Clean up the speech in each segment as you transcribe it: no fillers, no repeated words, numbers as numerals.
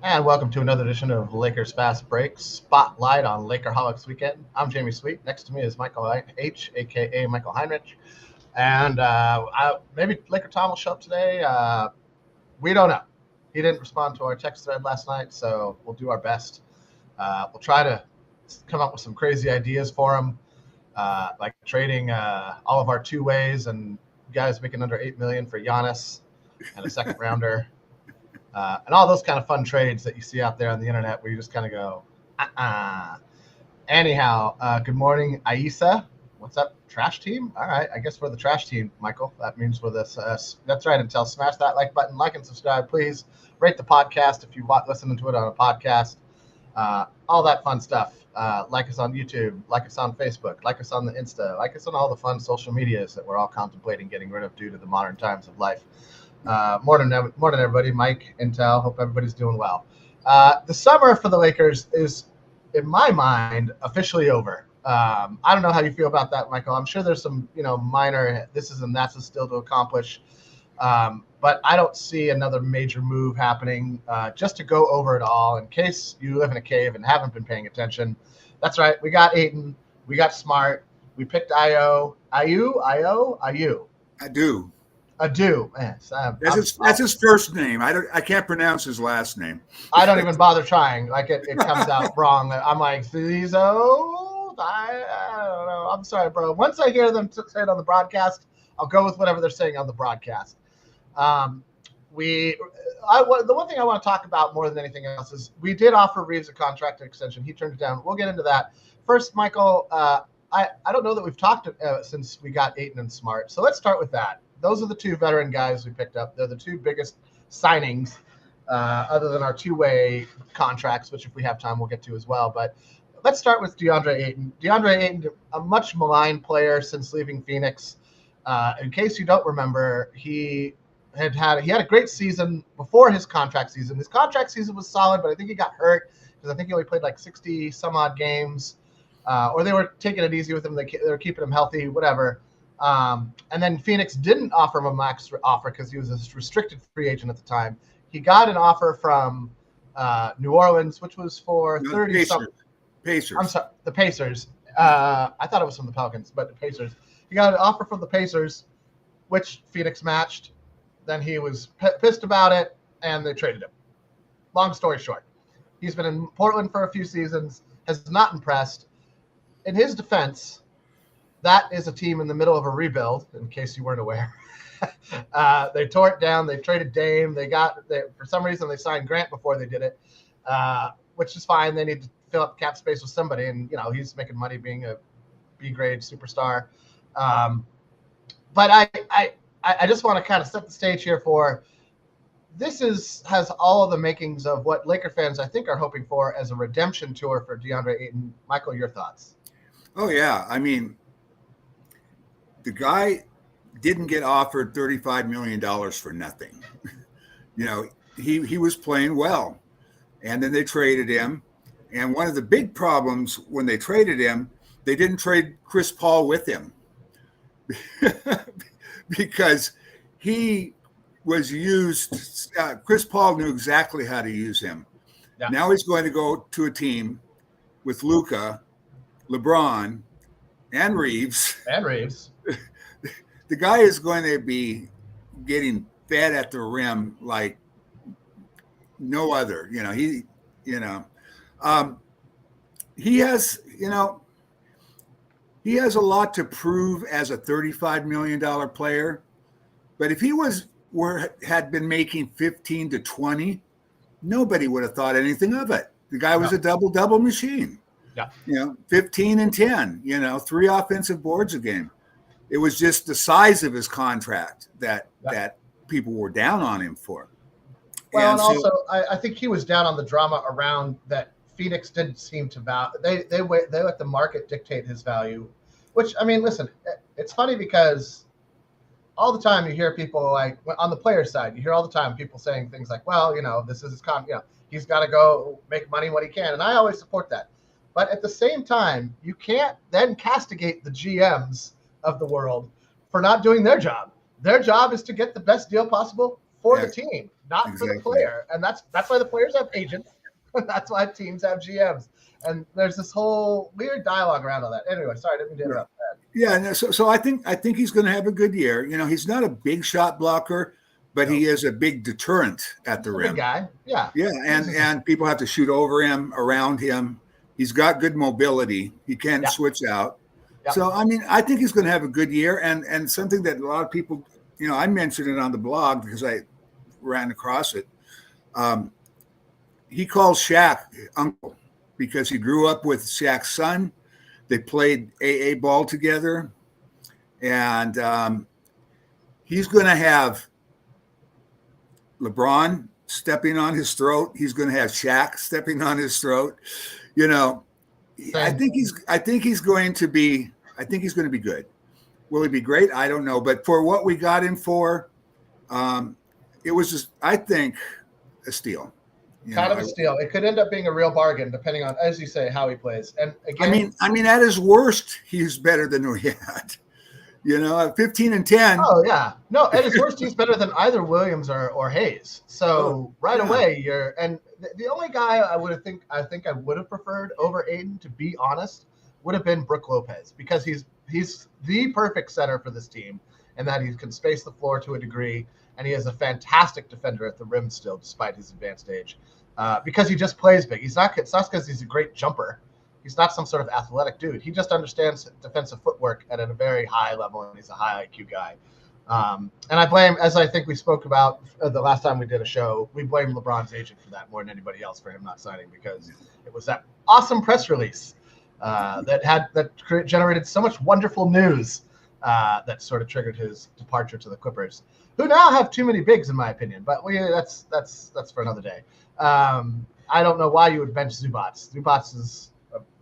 And welcome to another edition of Lakers Fast Break Spotlight on Lakerholics Weekend. I'm Jamie Sweet. Next to me is Michael H, a.k.a. Michael Heinrich. And maybe Laker Tom will show up today. We don't know. He didn't respond to our text thread last night, so we'll do our best. We'll try to come up with some crazy ideas for him, like trading all of our two ways and guys making under $8 million for Giannis and a second rounder. And all those kind of fun trades that you see out there on the internet where you just kind of go, Anyhow, good morning, Aisa. What's up, trash team? All right, I guess we're the trash team, Michael. That means we're this. That's right. Until smash that like button, like and subscribe. Please rate the podcast if you're listening to it on a podcast. All that fun stuff. Like us on YouTube, like us on Facebook, like us on the Insta, like us on all the fun social medias that we're all contemplating getting rid of due to the modern times of life. Morning everybody. Mike, Intel. Hope everybody's doing well. The summer for the Lakers is, in my mind, officially over. I don't know how you feel about that, Michael. I'm sure there's some, minor thises and that's still to accomplish. But I don't see another major move happening. Just to go over it all, in case you live in a cave and haven't been paying attention. That's right. We got Ayton. We got Smart. We picked Ayo. Adu, man. That's his first name. I can't pronounce his last name. I don't even bother trying. Like it comes out wrong. I'm like, Zizo. I don't know. I'm sorry, bro. Once I hear them say it on the broadcast, I'll go with whatever they're saying on the broadcast. The one thing I want to talk about more than anything else is we did offer Reeves a contract extension. He turned it down. We'll get into that. First, Michael, I don't know that we've talked since we got Ayton and Smart. So let's start with that. Those are the two veteran guys we picked up. They're the two biggest signings other than our two-way contracts, which if we have time, we'll get to as well. But let's start with Deandre Ayton. Deandre Ayton, a much maligned player since leaving Phoenix. In case you don't remember, he had a great season before his contract season. His contract season was solid, but I think he got hurt because I think he only played like 60 some odd games, or they were taking it easy with him. They were keeping him healthy, whatever. And then Phoenix didn't offer him a max offer because he was a restricted free agent at the time. He got an offer from New Orleans, which was for 30 something. Pacers. I'm sorry, the Pacers. I thought it was from the Pelicans, but the Pacers. He got an offer from the Pacers, which Phoenix matched. Then he was pissed about it, and they traded him. Long story short, he's been in Portland for a few seasons, has not impressed. In his defense, that is a team in the middle of a rebuild, in case you weren't aware. They tore it down. They traded Dame. For some reason, they signed Grant before they did it, which is fine. They need to fill up cap space with somebody, and he's making money being a B-grade superstar. But I just want to kind of set the stage here for this has all of the makings of what Laker fans, I think, are hoping for as a redemption tour for Deandre Ayton. Michael, your thoughts? Oh, yeah. I mean, the guy didn't get offered $35 million for nothing. He was playing well. And then they traded him. And one of the big problems when they traded him, they didn't trade Chris Paul with him because he was used. Chris Paul knew exactly how to use him. Yeah. Now he's going to go to a team with Luka, LeBron, and Reeves. The guy is going to be getting fed at the rim like no other. He has a lot to prove as a $35 million player. But if he had been making 15 to 20, nobody would have thought anything of it. The guy was a double machine. Yeah. 15 and 10, 3 offensive boards a game. It was just the size of his contract that people were down on him for. Well, and also I think he was down on the drama around that Phoenix didn't seem to value. They let the market dictate his value, which, I mean, listen, it's funny because all the time you hear people like on the player side, you hear all the time people saying things like, well, this is his he's got to go make money when he can. And I always support that. But at the same time, you can't then castigate the GMs of the world for not doing their job. Their job is to get the best deal possible for the team. not for the player. And that's why the players have agents. That's why teams have GMs. And there's this whole weird dialogue around all that. Anyway, sorry, I didn't mean to interrupt that. Yeah, no, so I think he's going to have a good year. He's not a big shot blocker, but he is a big deterrent at the rim. Big guy, yeah. Yeah, and people have to shoot over him, around him. He's got good mobility. He can switch out. Yep. So, I think he's going to have a good year. And something that a lot of people, I mentioned it on the blog because I ran across it. He calls Shaq uncle because he grew up with Shaq's son. They played AA ball together. And he's going to have LeBron stepping on his throat. He's going to have Shaq stepping on his throat. I think he's going to be good. Will he be great? I don't know. But for what we got him for, it was just, I think, a steal. Kind of a steal. It could end up being a real bargain, depending on, as you say, how he plays. And again, I mean, at his worst, he's better than Riyad. 15 and 10. Oh yeah, no. At his worst, he's better than either Williams or Hayes. So away, the only guy I think I would have preferred over Ayton, to be honest, would have been Brook Lopez, because he's the perfect center for this team, and that he can space the floor to a degree, and he is a fantastic defender at the rim still, despite his advanced age, because he just plays big. It's not because he's a great jumper. He's not some sort of athletic dude. He just understands defensive footwork at a very high level, and he's a high IQ guy. And I blame, as I think we spoke about the last time we did a show, we blame LeBron's agent for that more than anybody else, for him not signing, because it was that awesome press release that generated so much wonderful news that sort of triggered his departure to the Clippers, who now have too many bigs, in my opinion. But that's for another day. I don't know why you would bench Zubats. Zubats is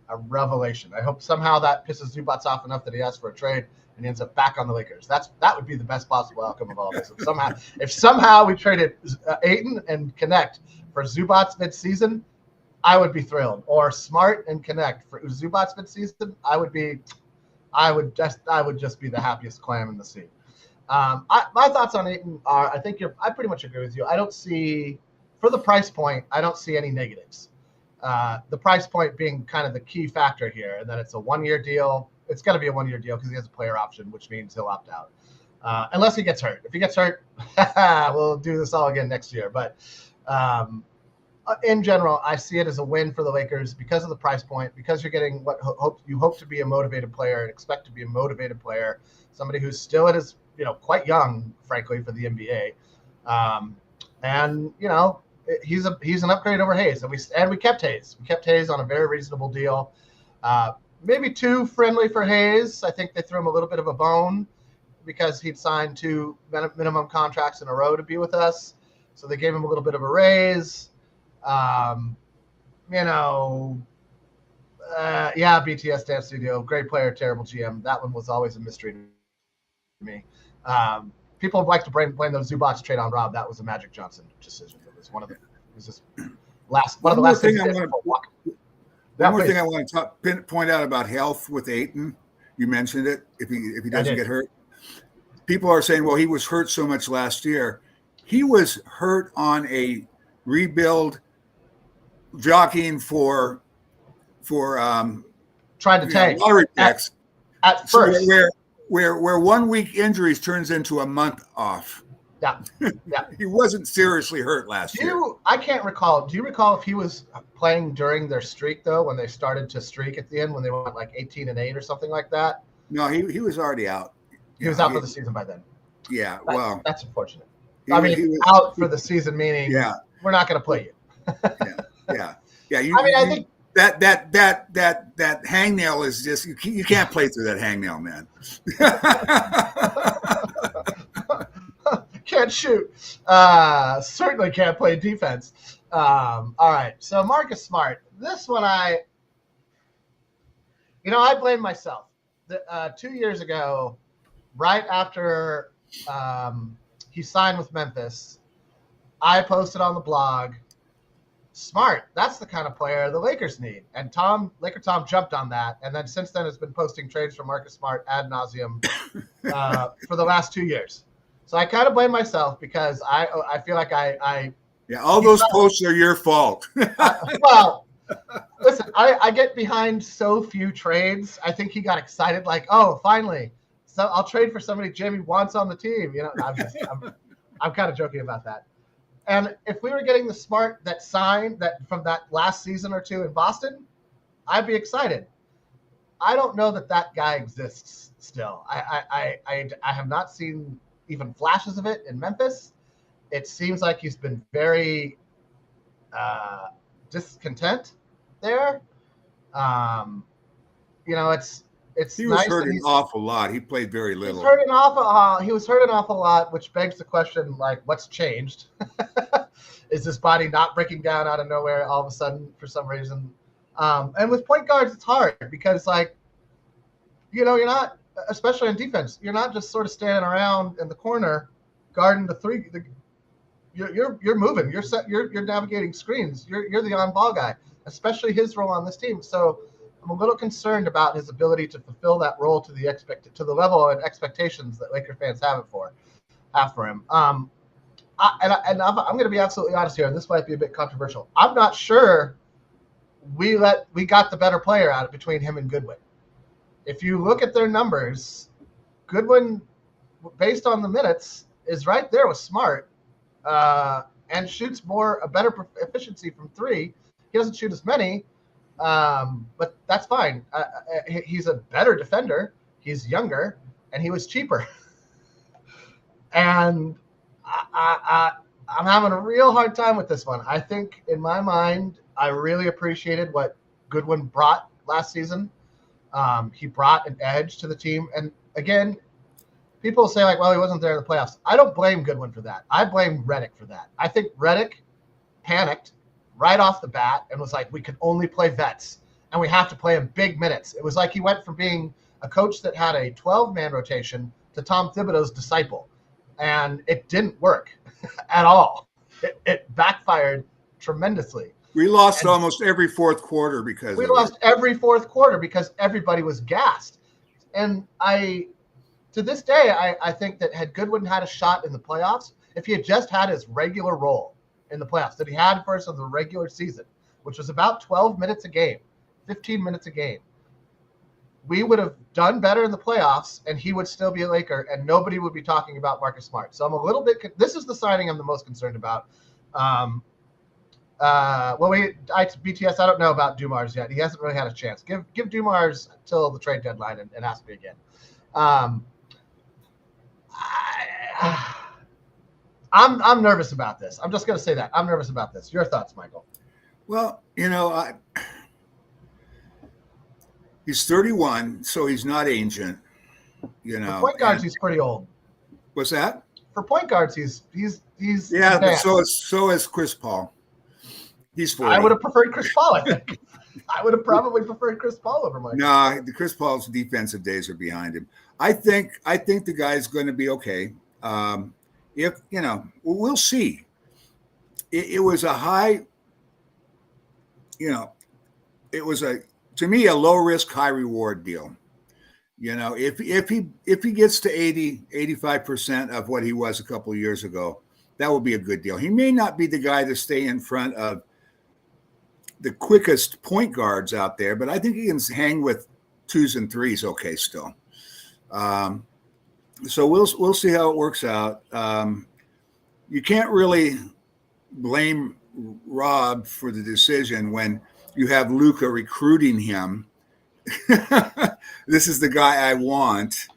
a revelation. I hope somehow that pisses Zubats off enough that he asks for a trade and he ends up back on the Lakers. That would be the best possible outcome of all this. If somehow we traded Ayton and Connect for Zubats mid-season, I would be thrilled. Or Smart and Connect for Zubats mid-season, I would just be the happiest clam in the sea. My thoughts on Ayton are, I pretty much agree with you. I don't see, for the price point, I don't see any negatives. The price point being kind of the key factor here, and that it's a one-year deal. It's got to be a one-year deal because he has a player option, which means he'll opt out. Unless he gets hurt. If he gets hurt, we'll do this all again next year. But in general, I see it as a win for the Lakers because of the price point, because you're getting what you hope to be a motivated player and expect to be a motivated player, somebody who's still at his, quite young, frankly, for the NBA. He's an upgrade over Hayes, and we kept Hayes. We kept Hayes on a very reasonable deal. Maybe too friendly for Hayes. I think they threw him a little bit of a bone because he'd signed 2 minimum contracts in a row to be with us. So they gave him a little bit of a raise. BTS Dance Studio, great player, terrible GM. That one was always a mystery to me. People like to blame the Zubats trade on Rob. That was a Magic Johnson decision. One of the last things. One more thing I want to point out about health with Ayton. You mentioned it. If he doesn't get hurt, people are saying, well, he was hurt so much last year. He was hurt on a rebuild, jockeying for trying to tank lottery picks at first, where 1 week injuries turns into a month off. Yeah. He wasn't seriously hurt last year. I can't recall. Do you recall if he was playing during their streak, though, when they started to streak at the end, when they went like 18-8 or something like that? No, he was already out. He was out for the season by then. Yeah, that's unfortunate. He was out for the season, meaning we're not going to play you. Yeah. I think that hangnail is just you can't play through that hangnail, man. Can't shoot. Certainly can't play defense. All right. So Marcus Smart. This one I blame myself. 2 years ago, right after he signed with Memphis, I posted on the blog, Smart, that's the kind of player the Lakers need. And Laker Tom jumped on that. And then since then has been posting trades for Marcus Smart ad nauseum for the last 2 years. So I kind of blame myself because I feel like I all those posts are your fault. well, listen, I get behind so few trades. I think he got excited, like, oh, finally, so I'll trade for somebody Jimmy wants on the team. I'm kind of joking about that. And if we were getting the Smart that signed that from that last season or two in Boston, I'd be excited. I don't know that guy exists still. I have not seen even flashes of it in Memphis. It seems like he's been very discontent there. It's he was nice hurt that an awful lot. He played very little. He was hurt an awful lot, which begs the question, like, what's changed? Is this body not breaking down out of nowhere all of a sudden for some reason? And with point guards, it's hard because, like, you're not, especially in defense, you're not just sort of standing around in the corner guarding the three. You're moving. You're navigating screens. You're the on-ball guy, especially his role on this team. So I'm a little concerned about his ability to fulfill that role to the level and expectations that Laker fans have for him. I'm going to be absolutely honest here, and this might be a bit controversial. I'm not sure we got the better player out between him and Goodwin. If you look at their numbers, Goodwin, based on the minutes, is right there with Smart, and shoots a better efficiency from three. He doesn't shoot as many, but that's fine. He's a better defender. He's younger, and he was cheaper. And I'm having a real hard time with this one. I think, in my mind, I really appreciated what Goodwin brought last season. He brought an edge to the team. And again, people say, like, well, he wasn't there in the playoffs. I don't blame Goodwin for that. I blame Redick for that. I think Redick panicked right off the bat and was like, we can only play vets, and we have to play him big minutes. It was like he went from being a coach that had a 12-man rotation to Tom Thibodeau's disciple. And it didn't work at all. It backfired tremendously. We lost almost every fourth quarter because every fourth quarter because everybody was gassed. And to this day, I think that had Goodwin had a shot in the playoffs, if he had just had his regular role in the playoffs that he had first of the regular season, which was about 12 minutes a game, 15 minutes a game, we would have done better in the playoffs, and he would still be a Laker, and nobody would be talking about Marcus Smart. So I'm a little bit – this is the signing I'm the most concerned about. BTS, I don't know about Dumars yet. He hasn't really had a chance. Give Dumars till the trade deadline and ask me again. I'm nervous about this. I'm just going to say that. I'm nervous about this. Your thoughts, Michael? Well, he's 31, so he's not ancient. For point guards, he's pretty old. What's that? For point guards, he's yeah. Advanced. So is Chris Paul. He's 40. I would have preferred Chris Paul. I think I would have probably preferred Chris Paul over Mike. No, the Chris Paul's defensive days are behind him. I think the guy's going to be okay. We'll see. It was a high. It was to me a low risk, high reward deal. If he gets to 85% of what he was a couple of years ago, that would be a good deal. He may not be the guy to stay in front of the quickest point guards out there, but I think he can hang with twos and threes okay still. So we'll see how it works out. You can't really blame Rob for the decision when you have Luka recruiting him. This is the guy I want.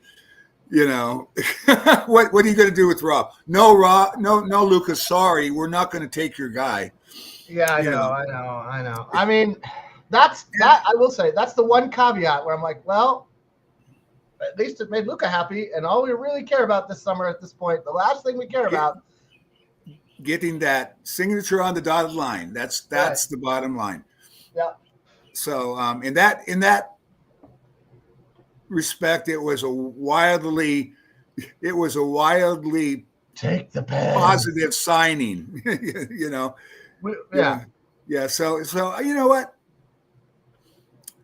What are you going to do with Rob? No, Rob. No, Luka. Sorry, we're not going to take your guy. Yeah, I know. I mean, that. I will say that's the one caveat where I'm like, well, at least it made Luka happy, and all we really care about this summer at this point, the last thing we care about, getting that signature on the dotted line. That's right. The bottom line. Yeah. So in that respect, it was a wildly take the pen. Positive signing. Yeah. So you know what?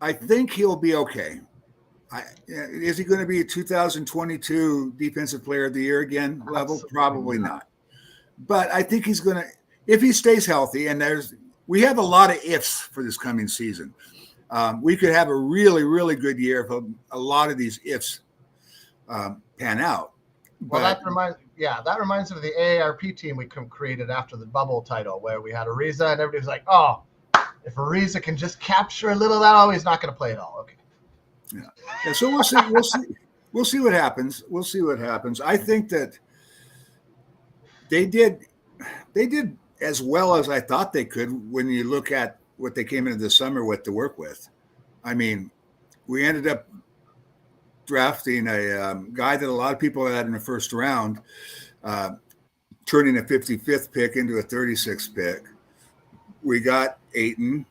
I think he'll be okay. Is he going to be a 2022 Defensive Player of the Year again level? Absolutely Probably not. not. But I think he's going to, if he stays healthy, and we have a lot of ifs for this coming season. We could have a really, really good year if a lot of these ifs pan out. Well, that reminds me of the AARP team we created after the bubble title, where we had Ariza, and everybody was like, "Oh, if Ariza can just capture a little of that, oh, he's not going to play at all." Okay. Yeah. So we'll see. We'll see what happens. We'll see what happens. I think that they did as well as I thought they could when you look at what they came into the summer with to work with. I mean, we ended up drafting a guy that a lot of people had in the first round, turning a 55th pick into a 36th pick. We got Ayton.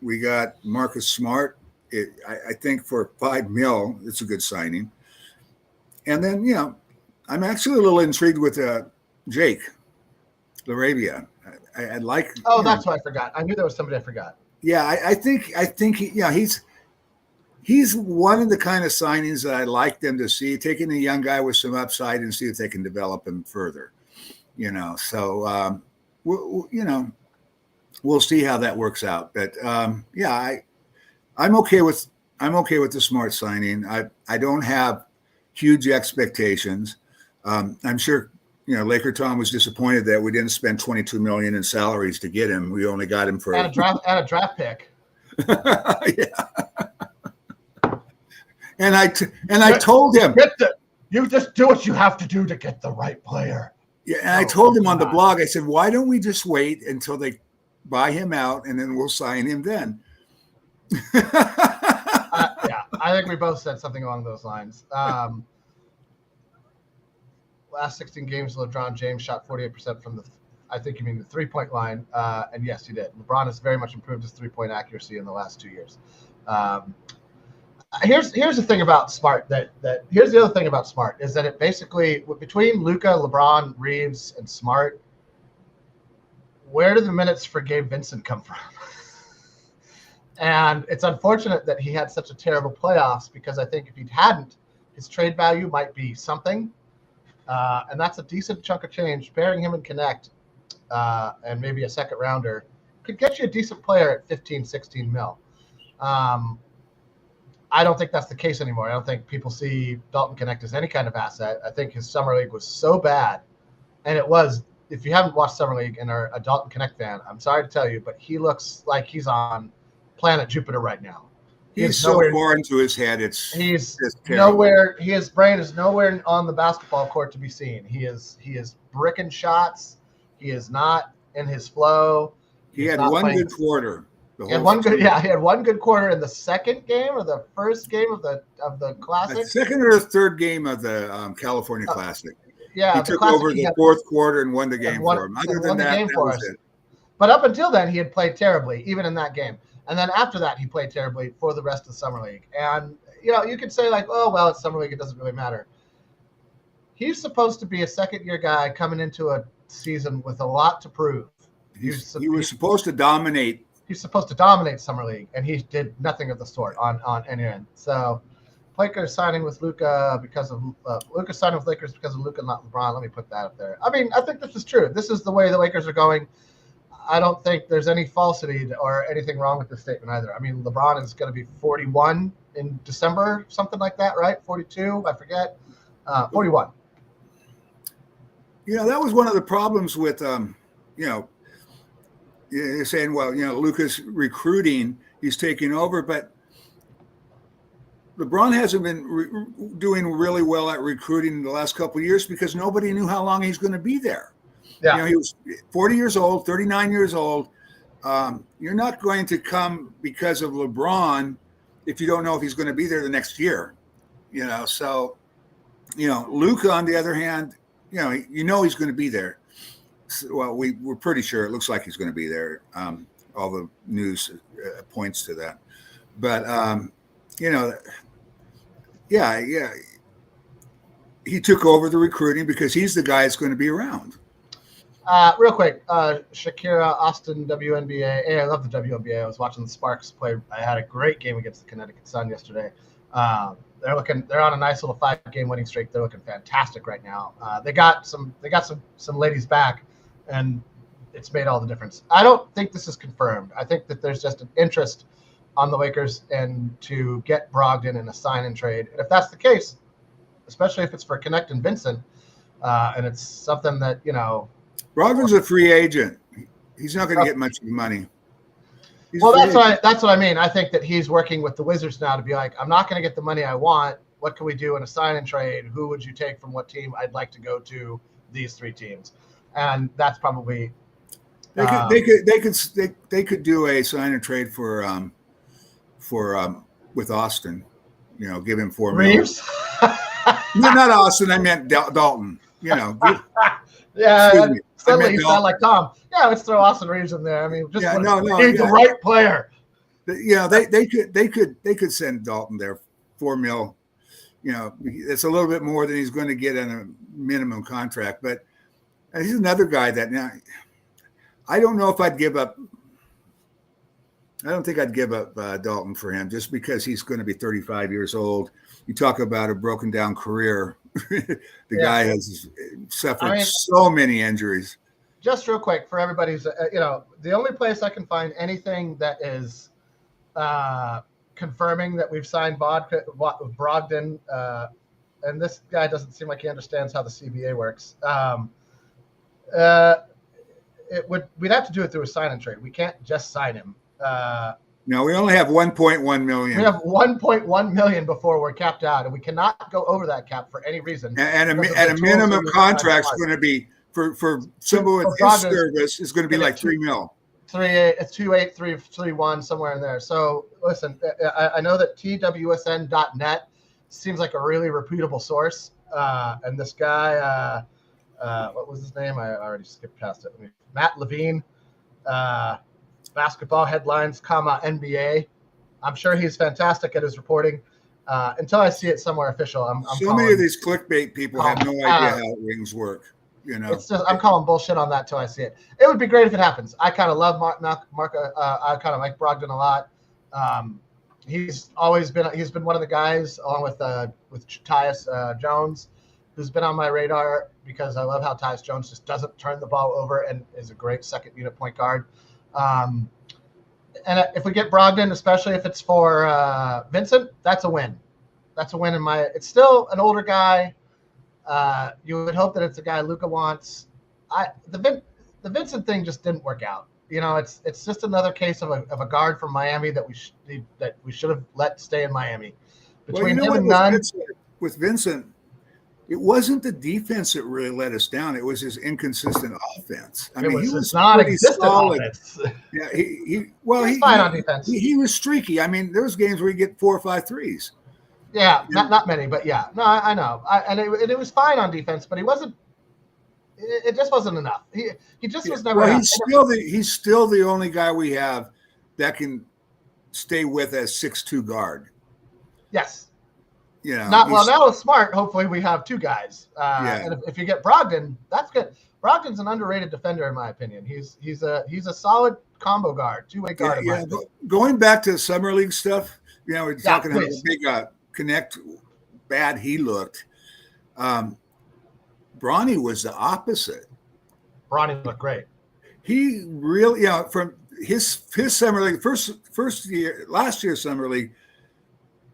We got Marcus Smart. I think for $5 million, it's a good signing. And then, I'm actually a little intrigued with Jake LaRavia. I'd like. Oh, that's what I forgot. I knew there was somebody I forgot. Yeah, I think he's one of the kind of signings that I like them to see, taking a young guy with some upside and see if they can develop him further. So we'll see how that works out. But I'm okay with the Smart signing. I don't have huge expectations. I'm sure Laker Tom was disappointed that we didn't spend $22 million in salaries to get him. We only got him for a draft pick. Yeah. And I told him, you just do what you have to do to get the right player. Yeah, and I told him on the blog, I said, why don't we just wait until they buy him out and then we'll sign him then? Yeah, I think we both said something along those lines. Last 16 games, LeBron James shot 48% from I think you mean the three-point line. And yes, he did. LeBron has very much improved his three-point accuracy in the last 2 years. Here's the thing about Smart here's the other thing about Smart is that it basically, between Luka, LeBron, Reeves, and Smart, where do the minutes for Gabe Vincent come from? And it's unfortunate that he had such a terrible playoffs, because I think if he hadn't, his trade value might be something. And that's a decent chunk of change. Pairing him and Connect and maybe a second rounder could get you a decent player at 15, 16 mil. I don't think that's the case anymore. I don't think people see Dalton Connect as any kind of asset. I think his Summer League was so bad. And it was, if you haven't watched Summer League and are a Dalton Connect fan, I'm sorry to tell you, but he looks like he's on planet Jupiter right now. He's so far into his head. He's nowhere. His brain is nowhere on the basketball court to be seen. He is bricking shots. He is not in his flow. He had one good quarter. He had one good quarter in the second game or the first game of the Classic. The second or the third game of the California Classic. Yeah, he took over the fourth quarter and won the game for him. Other than that was it. But up until then, he had played terribly, even in that game. And then after that, he played terribly for the rest of the Summer League. And, you could say like, oh, well, it's Summer League. It doesn't really matter. He's supposed to be a second-year guy coming into a season with a lot to prove. He was supposed to dominate. He's supposed to dominate Summer League, and he did nothing of the sort on any end. So Lakers signing with Luka because of Luka signing with Lakers because of Luka, not LeBron. Let me put that up there. I mean, I think this is true. This is the way the Lakers are going. I don't think there's any falsity or anything wrong with this statement either. I mean, LeBron is going to be 41 in December, something like that, right? 42, I forget. 41. That was one of the problems with, you're saying, well, Luka's recruiting, he's taking over, but LeBron hasn't been doing really well at recruiting in the last couple of years because nobody knew how long he's going to be there. Yeah. He was 40 years old, 39 years old. You're not going to come because of LeBron if you don't know if he's going to be there the next year. So, Luka, on the other hand, he's going to be there. Well, we're pretty sure it looks like he's going to be there. All the news points to that. But, he took over the recruiting because he's the guy that's going to be around. Real quick, Shakira, Austin, WNBA. Hey, I love the WNBA. I was watching the Sparks play. I had a great game against the Connecticut Sun yesterday. They're on a nice little 5-game winning streak. They're looking fantastic right now. They got some ladies back, and it's made all the difference. I don't think this is confirmed. I think that there's just an interest on the Lakers and to get Brogdon in a sign and trade. And if that's the case, especially if it's for Connect and Vincent, and it's something that, Brogdon's a free agent. He's not going to get much money. That's what I mean. I think that he's working with the Wizards now to be like, I'm not going to get the money I want. What can we do in a sign and trade? Who would you take from what team? I'd like to go to these 3 teams. And that's probably they could do a sign and trade for with Austin, give him $4 million. No, not Austin. I meant Dalton. Yeah. Suddenly you sound like Tom. Yeah, let's throw Austin Reeves in there. I mean, just the right player. They could send Dalton there $4 million. It's a little bit more than he's going to get on a minimum contract, but he's another guy that now I don't know if I'd give up. I don't think I'd give up Dalton for him just because he's going to be 35 years old. You talk about a broken down career. Guy has suffered so many injuries. Just real quick for everybody's, the only place I can find anything that is confirming that we've signed Brogdon, and this guy doesn't seem like he understands how the CBA works. We'd have to do it through a sign and trade. We can't just sign him. No, we only have 1.1 million. We have 1.1 million before we're capped out, and we cannot go over that cap for any reason. And a minimum contract is going to be for someone with his service is going to be like $3 million. 3.8, 2.8, 3.1, somewhere in there. So listen, I know that TWSN.net seems like a really reputable source, and this guy, what was his name? I already skipped past it. Matt Levine. Basketball headlines, NBA. I'm sure he's fantastic at his reporting. Until I see it somewhere official, many of these clickbait people have no idea how rings work. It's just I'm calling bullshit on that till I see it. It would be great if it happens. I kind of love Mark. I kind of like Brogdon a lot. He's been one of the guys along with Tyus Jones, who's been on my radar because I love how Tyus Jones just doesn't turn the ball over and is a great second unit point guard. And if we get Brogdon, especially if it's for Vincent, that's a win. That's a win it's still an older guy. You would hope that it's a guy Luka wants. The Vincent thing just didn't work out. It's just another case of a guard from Miami that we should have let stay in Miami. Between him and Nunn. With Vincent, it wasn't the defense that really let us down. It was his inconsistent offense. He was non-existent offense. Yeah, he fine on defense. He was streaky. There was games where he get 4 or 5 threes. Yeah, not many, but yeah. No, I know. It was fine on defense, but he wasn't. It just wasn't enough. He just was never. Well, he's still the only guy we have that can stay with as 6'2" guard. Yes. Now with Smart, hopefully we have 2 guys. And if you get Brogdon, that's good. Brogdon's an underrated defender in my opinion. He's a solid combo guard, 2-way guard. Going back to summer league stuff, we're talking about a big Connect bad he looked. Bronny was the opposite. Bronny looked great. He really, from his summer league last year's summer league,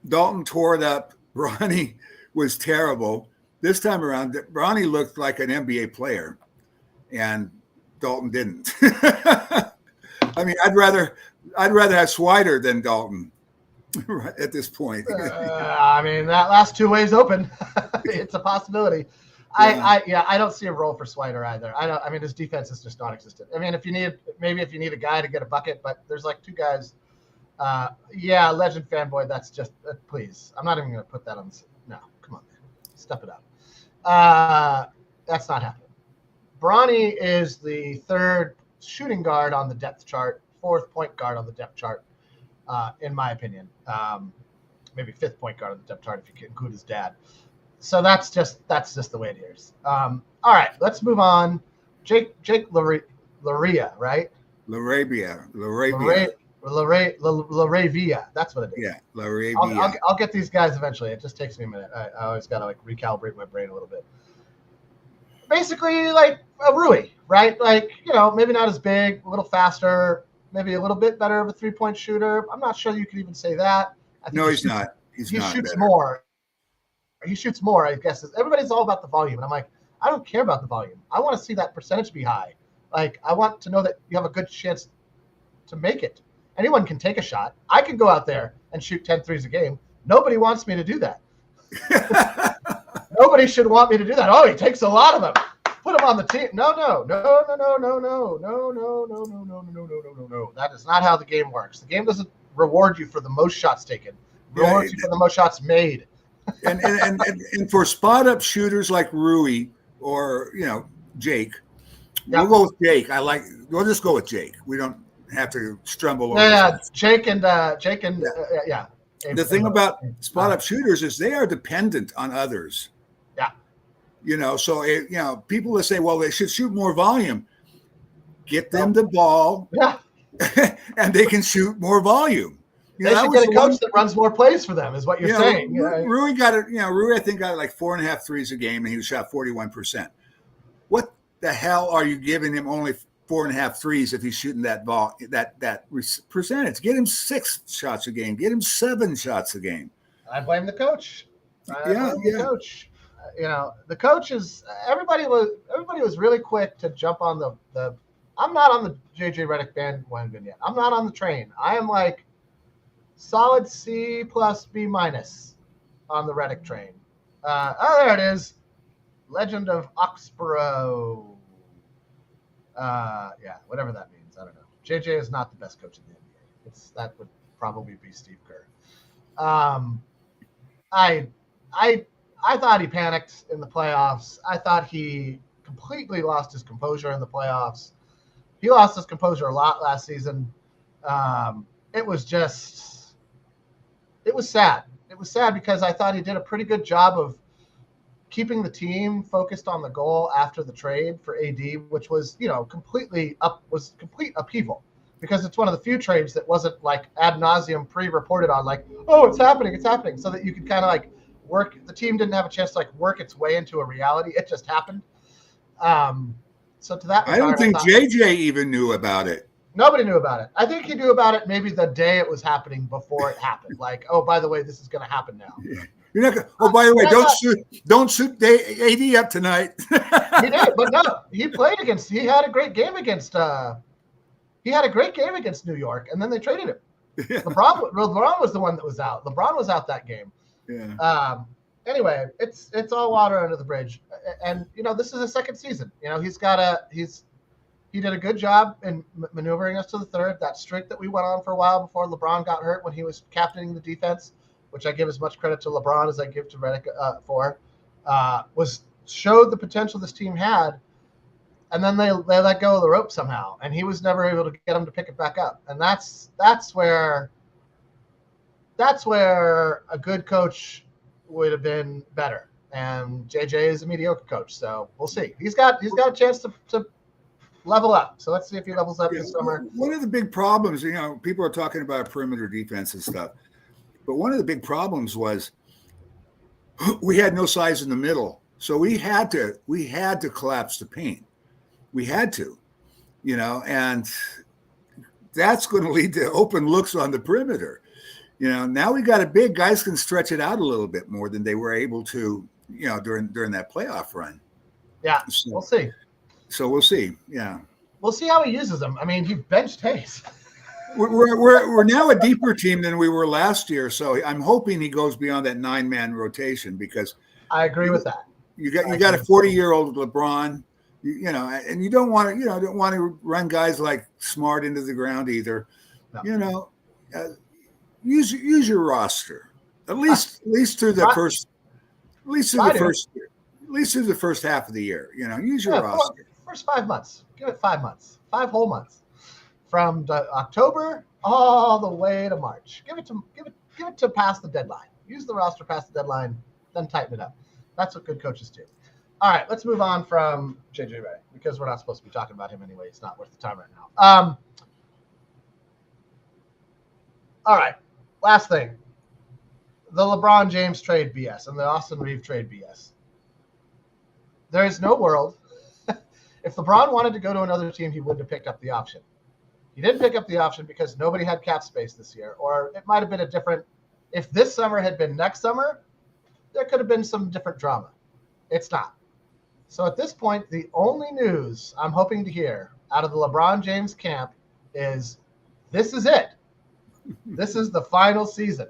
Dalton tore it up. Bronny was terrible. This time around, Bronny looked like an NBA player, and Dalton didn't. I'd rather have Swider than Dalton at this point. That last 2 ways open. It's a possibility. Yeah. I don't see a role for Swider either. His defense is just non-existent. If you need a guy to get a bucket, but there's like 2 guys. Legend fanboy. That's just please. I'm not even going to put that on. No, come on, man. Step it up. That's not happening. Bronny is the 3rd shooting guard on the depth chart, 4th point guard on the depth chart, in my opinion. Maybe 5th point guard on the depth chart if you can include his dad. So that's just the way it is. All right, let's move on. Jake LaRavia, right? LaRavia. LaRavia. That's what it is. Yeah, LaRavia. I'll get these guys eventually. It just takes me a minute. I always got to like recalibrate my brain a little bit. Basically, like a Rui, right? Like, maybe not as big, a little faster, maybe a little bit better of a three-point shooter. I'm not sure you could even say that. No, he's not. He shoots more. He shoots more, I guess. Everybody's all about the volume. And I'm like, I don't care about the volume. I want to see that percentage be high. Like, I want to know that you have a good chance to make it. Anyone can take a shot. I can go out there and shoot 10 threes a game. Nobody wants me to do that. Nobody should want me to do that. Oh, he takes a lot of them. Put him on the team. No. That is not how the game works. The game doesn't reward you for the most shots taken. It rewards you for the most shots made. and for spot up shooters like Rui or Jake, we'll go with Jake. We'll just go with Jake. We don't have to stumble over. Yeah, Jake and The thing about spot up shooters is they are dependent on others. Yeah. So people that say, well, they should shoot more volume. Get them the ball. Yeah. And they can shoot more volume. They should get a coach that runs more plays for them, is what you're saying. Rui got it. Rui, I think, got like 4.5 threes a game, and he shot 41%. What the hell are you giving him only 4.5 threes if he's shooting that ball, that percentage? Get him 6 shots a game. Get him 7 shots a game. I blame the coach. The coach. The coach is. Everybody was really quick to jump on the. I'm not on the JJ Redick bandwagon yet. I'm not on the train. I am like solid C plus B minus on the Redick train. There it is. Legend of Oxborough. Whatever that means. I don't know. JJ is not the best coach in the NBA. That would probably be Steve Kerr. I thought he panicked in the playoffs. I thought he completely lost his composure in the playoffs. He lost his composure a lot last season. It was sad. It was sad because I thought he did a pretty good job of keeping the team focused on the goal after the trade for AD, which was, complete upheaval, because it's one of the few trades that wasn't like ad nauseum pre-reported on, like, oh, it's happening, so that you could kind of like work. The team didn't have a chance to like work its way into a reality. It just happened. So to that regard, I don't think JJ even knew about it. Nobody knew about it. I think he knew about it maybe the day it was happening before it happened. Like, oh, by the way, this is going to happen now. Yeah. You're not. Oh, by the way, don't shoot AD up tonight. He did, but no, he played against. He had a great game against. He had a great game against New York, and then they traded him. Yeah. LeBron was the one that was out. LeBron was out that game. Yeah. Anyway, it's all water under the bridge, and this is his second season. He did a good job in maneuvering us to the third. That streak that we went on for a while before LeBron got hurt when he was captaining the defense, which I give as much credit to LeBron as I give to Redick showed the potential this team had, and then they let go of the rope somehow, and he was never able to get them to pick it back up. And that's where a good coach would have been better. And JJ is a mediocre coach, so we'll see. He's got a chance to level up. So let's see if he levels up this summer. One of the big problems, people are talking about perimeter defense and stuff, but one of the big problems was we had no size in the middle, so we had to collapse the paint. We had to, and that's going to lead to open looks on the perimeter. Now we got a big, guys can stretch it out a little bit more than they were able to, during that playoff run. Yeah, so, we'll see. So we'll see. Yeah, we'll see how he uses them. I mean, he benched Hayes. We're now a deeper team than we were last year, so I'm hoping he goes beyond that 9-man rotation, because I agree with that. You got a 40-year-old LeBron, and you don't want to run guys like Smart into the ground either. No. Use your roster at least through the first half of the year. Use your roster. First 5 months. Give it 5 months. 5 whole months. From October all the way to March. Give it to past the deadline. Use the roster past the deadline, then tighten it up. That's what good coaches do. All right, let's move on from JJ Redick, because we're not supposed to be talking about him anyway. It's not worth the time right now. All right. Last thing. The LeBron James trade BS and the Austin Reeves trade BS. There is no world. If LeBron wanted to go to another team, he wouldn't have picked up the option. He didn't pick up the option because nobody had cap space this year, or it might have been a different. If this summer had been next summer, there could have been some different drama. It's not. So at this point, the only news I'm hoping to hear out of the LeBron James camp is this is it. This is the final season.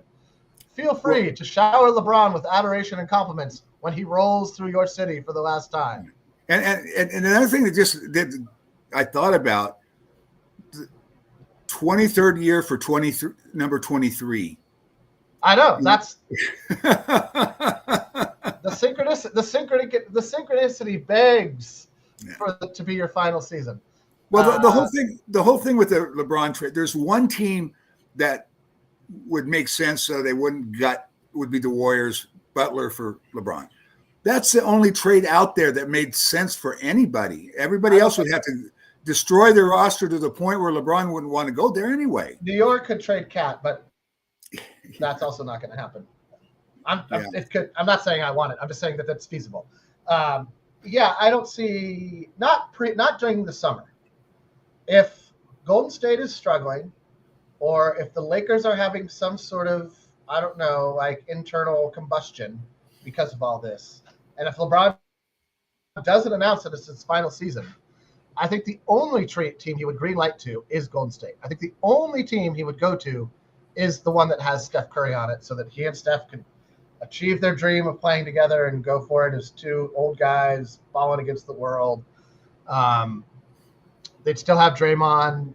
Feel free to shower LeBron with adoration and compliments when he rolls through your city for the last time. And another thing that I thought about, 23rd year for number 23. I know that's the synchronicity begs for it to be your final season. Well, the whole thing with the LeBron trade, there's one team that would make sense, so they would be the Warriors, Butler for LeBron. That's the only trade out there that made sense for anybody. Everybody else would have to destroy their roster to the point where LeBron wouldn't want to go there anyway. New York could trade Cat, but that's also not going to happen. I'm not saying I want it. I'm just saying that that's feasible. I don't see not during the summer. If Golden State is struggling, or if the Lakers are having some sort of, I don't know, like internal combustion because of all this, and if LeBron doesn't announce that it's his final season, I think the only team he would green light to is Golden State. I think the only team he would go to is the one that has Steph Curry on it, so that he and Steph could achieve their dream of playing together and go for it as two old guys balling against the world. They'd still have Draymond.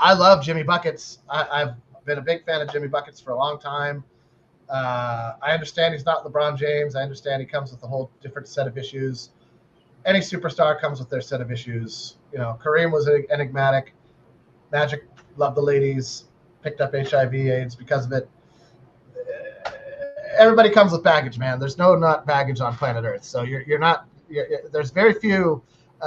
I love Jimmy Buckets. I've been a big fan of Jimmy Buckets for a long time. I understand he's not LeBron James. I understand he comes with a whole different set of issues. Any superstar comes with their set of issues. You know, Kareem was enigmatic. Magic loved the ladies, picked up HIV/AIDS because of it. Everybody comes with baggage, man. There's no not baggage on planet Earth. So there's very few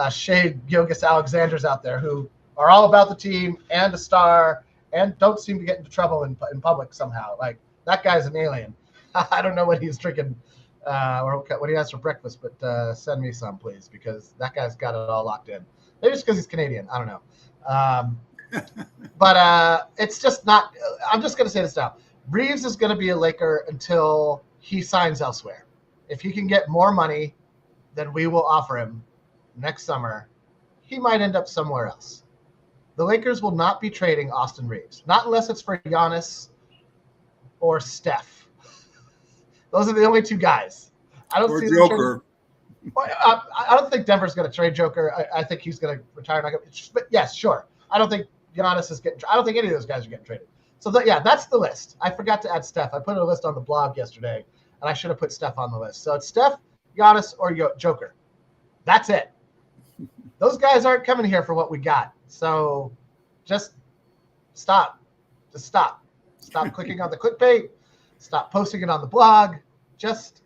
Shea Gilgeous-Alexanders out there who are all about the team and a star and don't seem to get into trouble in public somehow. Like, that guy's an alien. I don't know what he's drinking or what he has for breakfast, but send me some, please, because that guy's got it all locked in. Maybe it's because he's Canadian. I don't know. But it's just not – I'm just going to say this now. Reeves is going to be a Laker until he signs elsewhere. If he can get more money than we will offer him next summer, he might end up somewhere else. The Lakers will not be trading Austin Reeves, not unless it's for Giannis or Steph. Those are the only two guys. I don't see Joker. I don't think Denver's going to trade Joker. I think he's going to retire. But yes, sure. I don't think Giannis is getting. I don't think any of those guys are getting traded. So that's the list. I forgot to add Steph. I put a list on the blog yesterday, and I should have put Steph on the list. So it's Steph, Giannis, or Joker. That's it. Those guys aren't coming here for what we got. So just stop. Just stop. Stop clicking on the clickbait. Stop posting it on the blog. Just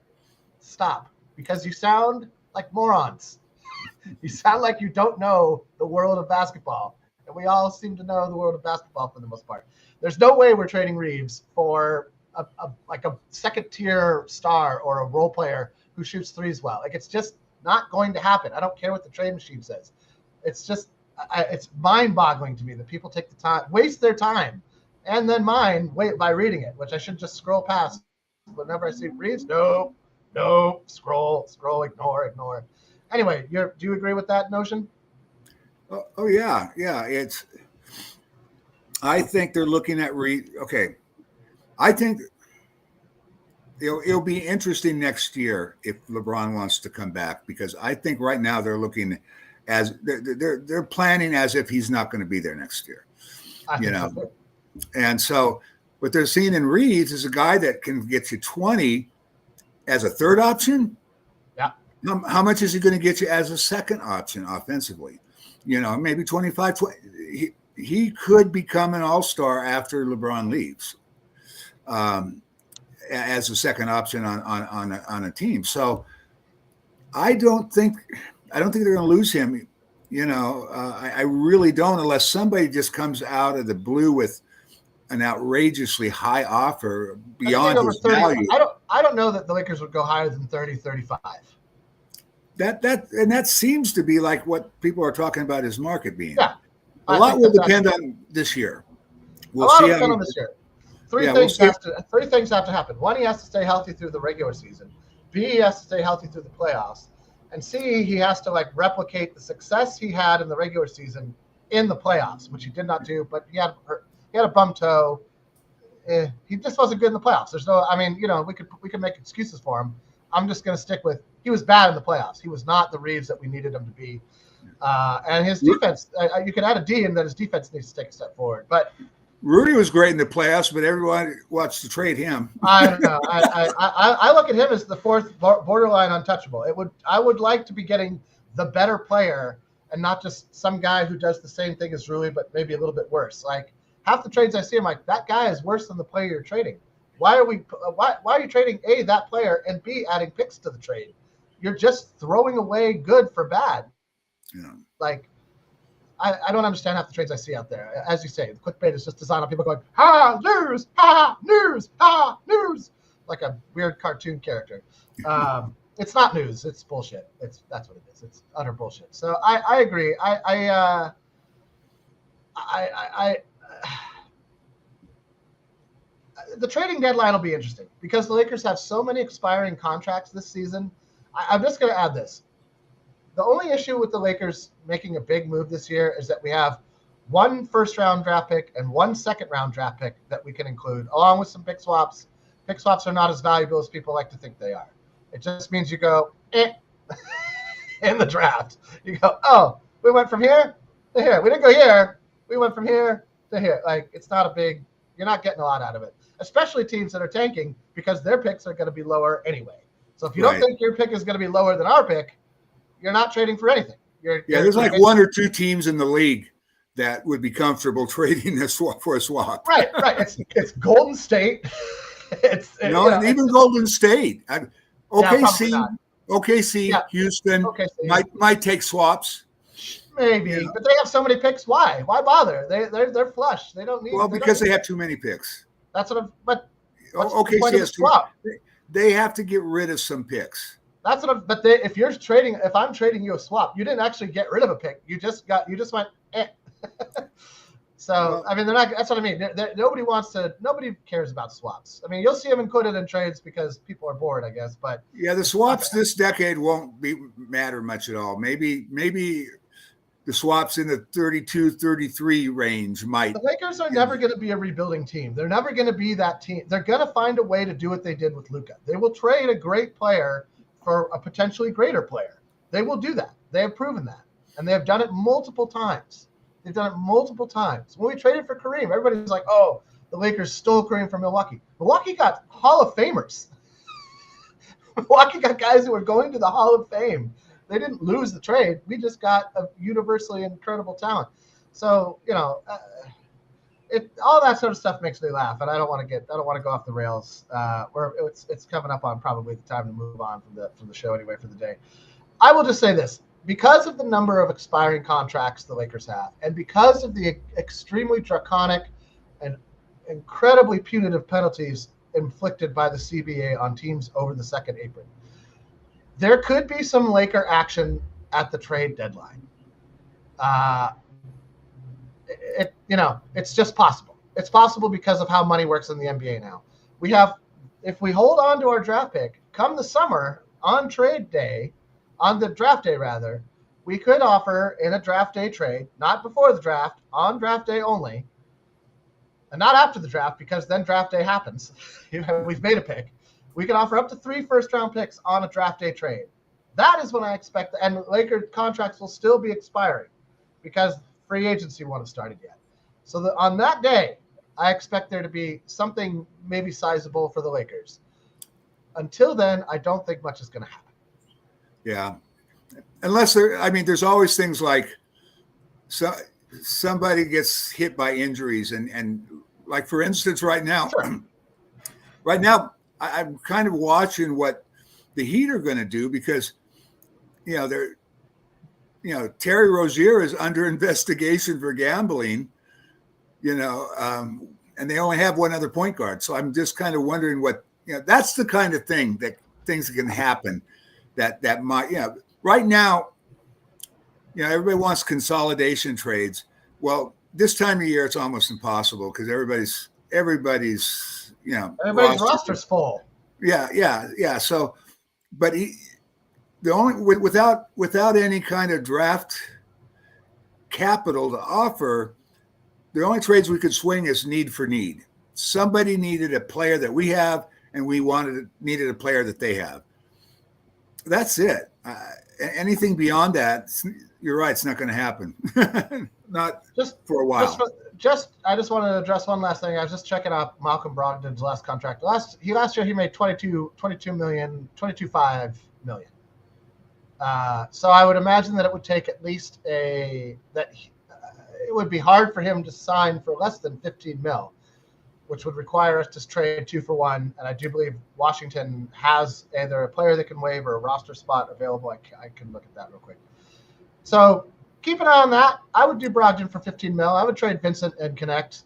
stop, because you sound like morons. You sound like you don't know the world of basketball. And we all seem to know the world of basketball for the most part. There's no way we're trading Reeves for a second-tier star or a role player who shoots threes well. Like, it's just not going to happen. I don't care what the trade machine says. It's just it's mind-boggling to me that people take the time, waste their time, and then mine by reading it, which I should just scroll past. Whenever I see Reeves, no, scroll, ignore. Anyway, do you agree with that notion? Oh yeah. I think they're looking at okay. I think it'll be interesting next year if LeBron wants to come back, because I think right now they're looking as they're planning as if he's not going to be there next year. And so what they're seeing in Reeves is a guy that can get you 20 as a third option. Yeah. How much is he going to get you as a second option offensively? Maybe 25, 20. He could become an all-star after LeBron leaves as a second option on a team. So I don't think they're going to lose him. I really don't, unless somebody just comes out of the blue with an outrageously high offer I beyond think over his 30. value. I don't know that the Lakers would go higher than 30, 35. That seems to be like what people are talking about his market being. Yeah. A lot will depend on this year. We'll a lot see will how depend on this year. Three things have to happen. One, he has to stay healthy through the regular season. B, he has to stay healthy through the playoffs. And C, he has to replicate the success he had in the regular season in the playoffs, which he did not do. But he had a bum toe. He just wasn't good in the playoffs. There's no, we could make excuses for him. I'm just going to stick with he was bad in the playoffs. He was not the Reeves that we needed him to be. And his defense, you could add a D in that his defense needs to take a step forward. But Rudy was great in the playoffs, but everyone wants to trade him. I don't know. I look at him as the fourth borderline untouchable. I would like to be getting the better player and not just some guy who does the same thing as Rui, but maybe a little bit worse. Like half the trades I see, I'm like, that guy is worse than the player you're trading. Why are you trading A, that player, and B, adding picks to the trade? You're just throwing away good for bad. Yeah. Like, I don't understand half the trades I see out there. As you say, the clickbait is just designed on people going, ha, news, ha, news, ha, news, like a weird cartoon character. It's not news. It's bullshit. That's what it is. It's utter bullshit. So I agree. The trading deadline will be interesting because the Lakers have so many expiring contracts this season. I'm just going to add this. The only issue with the Lakers making a big move this year is that we have one first-round draft pick and one second-round draft pick that we can include, along with some pick swaps. Pick swaps are not as valuable as people like to think they are. It just means you go in the draft. You go, oh, we went from here to here. We didn't go here. We went from here to here. Like, it's not a big – you're not getting a lot out of it, especially teams that are tanking because their picks are going to be lower anyway. So if you don't think your pick is going to be lower than our pick, you're not trading for anything. There's like one or two teams in the league that would be comfortable trading a swap for a swap. Right. It's Golden State. Even Golden State. OKC, yeah, Houston might take swaps. Maybe, but they have so many picks. Why? Why bother? They're flush. They don't need. Well, because they have too many picks. That's what. But OKC has swap. They have to get rid of some picks. That's what. If I'm trading you a swap, you didn't actually get rid of a pick. You just went. So they're not. That's what I mean. Nobody cares about swaps. I mean, you'll see them included in trades because people are bored, I guess. But the swaps this decade won't matter much at all. Maybe the swaps in the 32, 33 range might. The Lakers are never going to be a rebuilding team. They're never going to be that team. They're going to find a way to do what they did with Luka. They will trade a great player for a potentially greater player. They will do that. They have proven that. And they have done it multiple times. They've done it multiple times. When we traded for Kareem, everybody was like, oh, the Lakers stole Kareem from Milwaukee. Milwaukee got Hall of Famers. Milwaukee got guys who were going to the Hall of Fame. They didn't lose the trade. We just got a universally incredible talent. So, all that sort of stuff makes me laugh, and I don't want to go off the rails. It's coming up on probably the time to move on from the show anyway for the day. I will just say this: because of the number of expiring contracts the Lakers have, and because of the extremely draconic and incredibly punitive penalties inflicted by the CBA on teams over the second apron, there could be some Laker action at the trade deadline. It's just possible. It's possible because of how money works in the NBA now. If we hold on to our draft pick, come the summer on the draft day rather, we could offer in a draft day trade, not before the draft, on draft day only, and not after the draft because then draft day happens. We've made a pick. We can offer up to 3 first-round picks on a draft day trade. That is when I expect, and Laker contracts will still be expiring because free agency won't have started yet. So on that day, I expect there to be something maybe sizable for the Lakers. Until then, I don't think much is going to happen. Yeah. Unless there's always things like somebody gets hit by injuries and like, for instance, right now, I'm kind of watching what the Heat are going to do because, Terry Rozier is under investigation for gambling. and they only have one other point guard. So I'm just kind of wondering what, that's the kind of thing that things that can happen that might, right now, everybody wants consolidation trades. Well, this time of year, it's almost impossible because everybody's roster's full. Yeah. So, but without any kind of draft capital to offer, the only trades we could swing is need for need. Somebody needed a player that we have, and we needed a player that they have. That's it. Anything beyond that, you're right, it's not going to happen. Not just for a while. I just want to address one last thing. I was just checking out Malcolm Brogdon's last contract. Last year he made $22.5 million. So I would imagine that it would take at least it would be hard for him to sign for less than 15 mil, which would require us to trade 2 for 1. And I do believe Washington has either a player that can waive or a roster spot available. I can look at that real quick. So keep an eye on that. I would do Brogdon for 15 mil. I would trade Vincent and Connect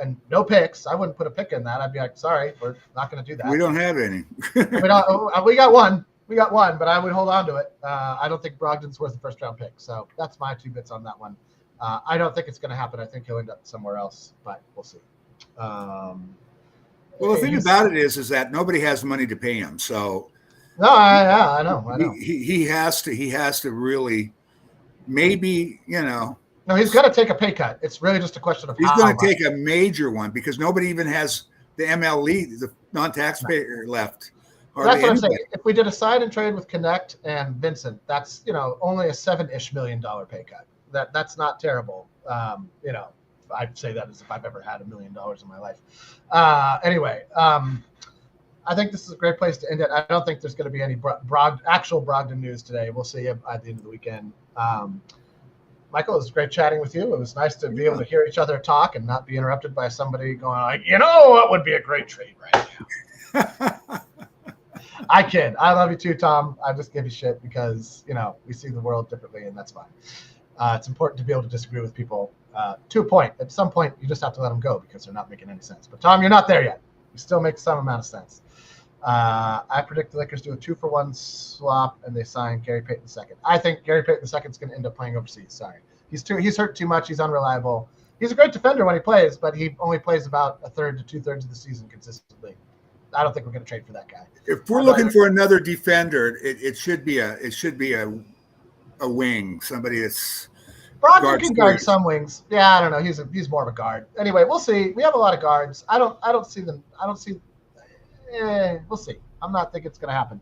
and no picks. I wouldn't put a pick in that. I'd be like, sorry, we're not going to do that. We don't have any. We got one. But I would hold on to it. I don't think Brogdon's worth the first-round pick. So that's my 2 bits on that one. I don't think it's going to happen. I think he'll end up somewhere else, but we'll see. Well, the thing about it is that nobody has money to pay him. So no, I know. He has to really, maybe, No, he's going to take a pay cut. It's really just a question of he's going to take a major one because nobody even has the MLE, the non-taxpayer left. That's what I'm saying. If we did a sign and trade with Connect and Vincent, that's only a $7-ish million pay cut. That's not terrible. I'd say that as if I've ever had $1 million in my life. Anyway, I think this is a great place to end it. I don't think there's going to be any actual Brogdon news today. We'll see you at the end of the weekend. Michael, it was great chatting with you. It was nice to be able to hear each other talk and not be interrupted by somebody going like, what would be a great trade right now. I kid. I love you too, Tom. I just give you shit because, we see the world differently, and that's fine. It's important to be able to disagree with people to a point. At some point, you just have to let them go because they're not making any sense. But, Tom, you're not there yet. You still make some amount of sense. I predict the Lakers do a 2 for 1 swap, and they sign Gary Payton II. I think Gary Payton II is going to end up playing overseas. Sorry. He's hurt too much. He's unreliable. He's a great defender when he plays, but he only plays about a third to 2/3 of the season consistently. I don't think we're going to trade for that guy. If we're looking for another defender, it should be a wing, somebody that's Brogdon can guard some wings. Yeah, I don't know. He's more of a guard. Anyway, we'll see. We have a lot of guards. I don't see them. We'll see. I'm not thinking it's going to happen.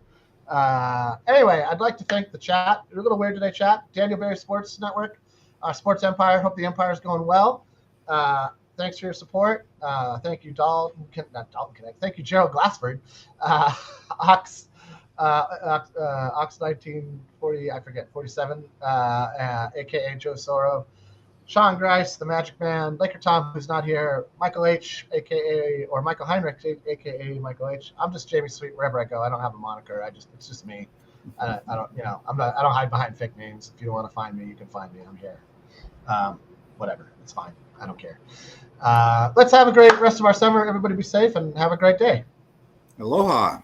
Anyway, I'd like to thank the chat. You're a little weird today, chat. Daniel Berry Sports Network, Sports Empire. Hope the Empire is going well. Thanks for your support. Thank you, Dalton Connect. Thank you, Gerald Glassford. Ox 1940, I forget, 47, a.k.a. Joe Soro. Sean Grice, the Magic Man. Laker Tom, who's not here. Michael H, a.k.a. or Michael Heinrich, a.k.a. Michael H. I'm just Jamie Sweet wherever I go. I don't have a moniker. It's just me. I don't hide behind fake names. If you want to find me, you can find me. I'm here. Whatever. It's fine. I don't care. Let's have a great rest of our summer. Everybody be safe and have a great day. Aloha.